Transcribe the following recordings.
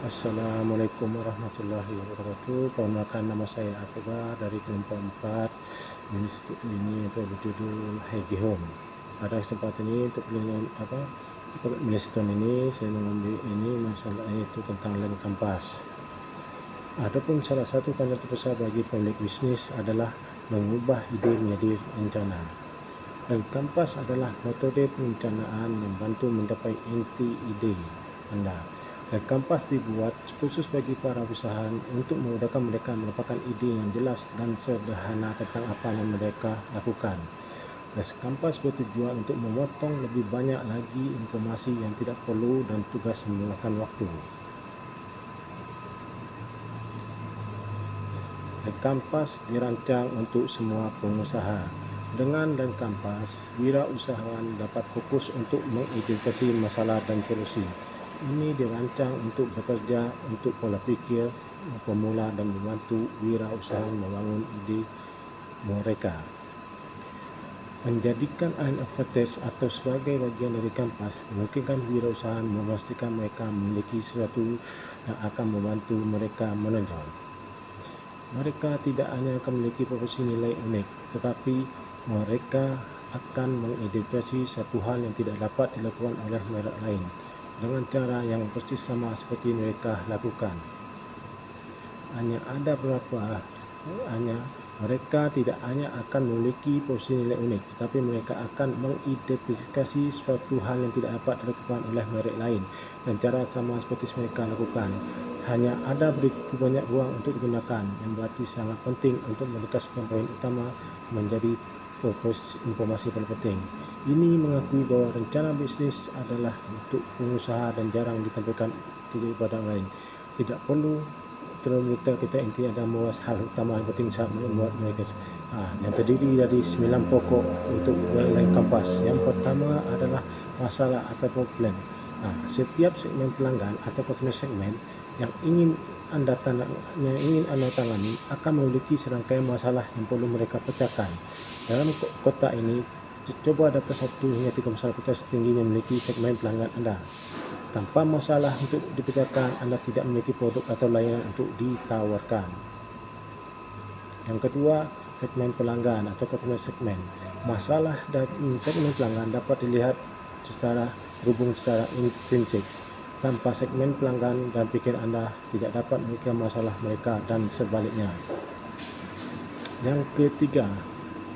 Assalamualaikum warahmatullahi wabarakatuh. Perkenalkan, nama saya Akbar dari kelompok 4. Ini berjudul Hegi Home. Pada kesempatan ini untuk milestone ini saya mengambil ini masalah itu tentang lem kampas. Adapun salah satu tanda terbesar bagi pemilik bisnis adalah mengubah ide menjadi rencana. Lem kampas adalah metode perencanaan yang membantu mencapai inti ide Anda. Dan kampas dibuat khusus bagi para usaha untuk memudahkan mereka mendapatkan ide yang jelas dan sederhana tentang apa yang mereka lakukan. Dan kampas bertujuan untuk memotong lebih banyak lagi informasi yang tidak perlu dan tugas memakan waktu. Dan kampas dirancang untuk semua pengusaha. Dengan dan kampas, wirausahawan dapat fokus untuk mengidentifikasi masalah dan solusi. Ini dirancang untuk bekerja untuk pola pikir pemula dan membantu wirausahawan membangun ide mereka. Menjadikan iron advantage atau sebagai bagian dari kampas memungkinkan wirausahawan memastikan mereka memiliki sesuatu yang akan membantu mereka menonjol. Mereka tidak hanya akan memiliki proporsi nilai unik, tetapi mereka akan mengidentifikasi satu hal yang tidak dapat dilakukan oleh merek lain dengan cara yang persis sama seperti mereka lakukan. Mereka tidak hanya akan memiliki posisi nilai unik, tetapi mereka akan mengidentifikasi suatu hal yang tidak dapat dilakukan oleh merek lain dan cara sama seperti mereka lakukan. Hanya ada begitu banyak ruang untuk digunakan, yang berarti sangat penting untuk menegaskan poin utama menjadi informasi paling penting. Ini mengakui bahwa rencana bisnis adalah untuk pengusaha dan jarang ditampilkan kepada orang lain. Tidak perlu terlalu kita inti ada mewas hal utama yang penting saat membuat mereka yang terdiri dari 9 pokok untuk lem kampas. Yang pertama adalah masalah atau problem. Setiap segmen pelanggan atau customer segmen yang ingin anda tangani akan memiliki serangkaian masalah yang perlu mereka pecahkan. Dalam kotak ini, coba dapat 1 hingga 3 masalah pecah setinggi yang memiliki segmen pelanggan Anda. Tanpa masalah untuk dipecahkan, Anda tidak memiliki produk atau layanan untuk ditawarkan. Yang kedua, segmen pelanggan atau customer segmen. Masalah dan segmen pelanggan dapat dilihat secara terhubung secara intrinsik. Tanpa segmen pelanggan dan pikir Anda tidak dapat memikirkan masalah mereka dan sebaliknya. Yang ketiga,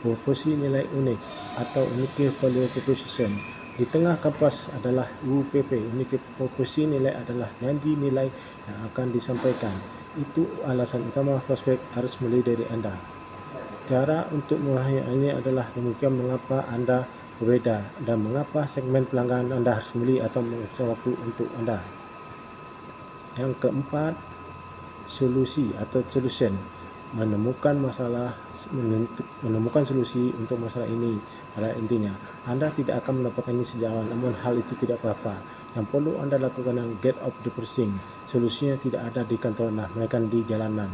proporsi nilai unik atau Unique Value Proposition. Di tengah kampas adalah UPP. Unique proporsi nilai adalah janji nilai yang akan disampaikan. Itu alasan utama prospek harus mulai dari Anda. Cara untuk memahaminya adalah demikian mengapa Anda berbeda dan mengapa segmen pelanggan Anda harus membeli atau menghabiskan waktu untuk Anda. Yang keempat, solusi atau solution. Menemukan solusi untuk masalah ini adalah intinya. Anda tidak akan mendapatkan ini sejak awal, namun hal itu tidak apa-apa. Yang perlu Anda lakukan adalah get off the pricing. Solusinya tidak ada di kantor Anda, mereka di jalanan.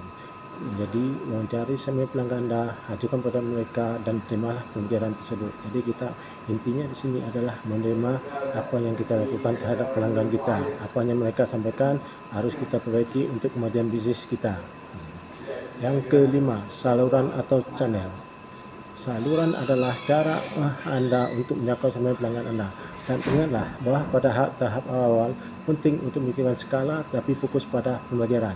Jadi mencari segmen pelanggan Anda, ajukan pada mereka dan terimalah pembicaraan tersebut. Jadi kita intinya di sini adalah menerima apa yang kita lakukan terhadap pelanggan kita. Apa yang mereka sampaikan harus kita perbaiki untuk kemajuan bisnis kita. Yang kelima, saluran atau channel. Saluran adalah cara Anda untuk menjangkau segmen pelanggan Anda. Dan ingatlah bahwa pada tahap awal penting untuk memikirkan skala tapi fokus pada pembelajaran.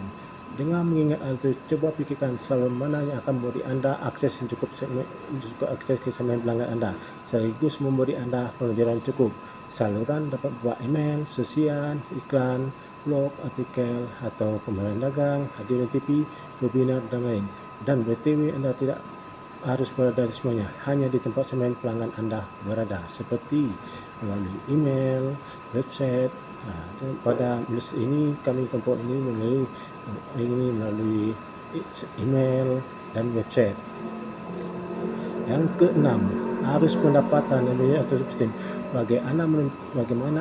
Dengan mengingat hal itu, coba pikirkan saluran mana yang akan memberi Anda akses yang cukup akses ke segmen pelanggan Anda, sekaligus memberi Anda pembelajaran cukup. Saluran dapat berupa email, sosial, iklan, blog, artikel, atau pemameran dagang, hadiah TV, webinar, dan lain. Dan BTW Anda tidak harus berada di semuanya, hanya di tempat segmen pelanggan Anda berada, seperti melalui email, website. Pada ini kami kelompok ini melalui email dan website. Yang keenam, arus pendapatan atau sistem. Bagaimana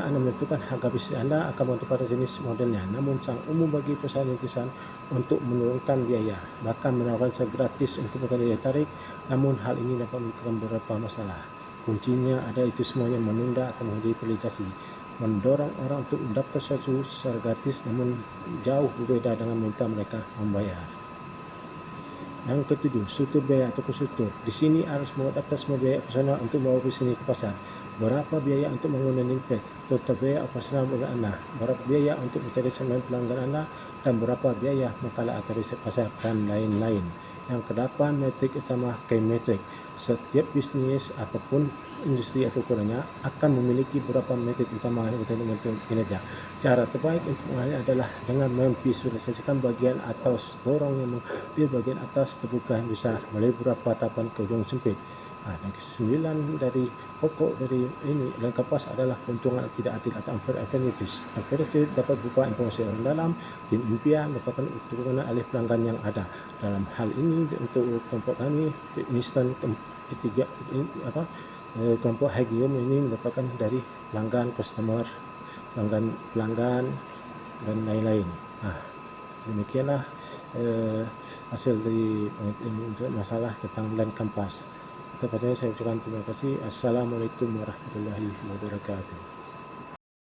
Anda menentukan harga bisnis Anda akan bergantung pada jenis modelnya. Namun sangat umum bagi perusahaan rintisan untuk menurunkan biaya, bahkan menawarkan secara gratis untuk daya tarik. Namun hal ini dapat menimbulkan beberapa masalah. Kuncinya ada itu semuanya menunda atau menghindari validasi. mendorong orang untuk mendaftar sesuatu secara gratis, namun jauh berbeda dengan meminta mereka membayar. Yang ketujuh, struktur biaya atau struktur. Di sini harus mendaftar semua biaya operasional untuk membawa bisnis ini ke pasar. Berapa biaya untuk membangun landing page, total biaya operasional pelanggan Anda, berapa biaya untuk mencari segmen pelanggan Anda, dan berapa biaya makalah atau riset pasar, dan lain-lain. Yang kedelapan, metrik utama key metrik. Setiap bisnis apapun industri atau ukurannya akan memiliki beberapa metrik utama untuk kinerja. Cara terbaik untuk mengenali adalah dengan memvisualisasikan bagian atas lorong yang di bagian atas terbuka yang besar melalui beberapa tahapan ke ujung sempit. Dan kesembilan dari pokok dari ini dan kapas adalah keuntungan tidak adil atau unfair advantage. Unfair advantage dapat berupa informasi orang dalam, tim impian, merupakan turunan alih pelanggan yang ada. Dalam hal ini untuk kelompok kami, instan ketiga kelompok Hagium ini merupakan dari pelanggan, customer, pelanggan dan lain-lain. Demikianlah hasil dari masalah tentang land kampas. Tepatnya saya ucapkan terima kasih. Assalamualaikum warahmatullahi wabarakatuh.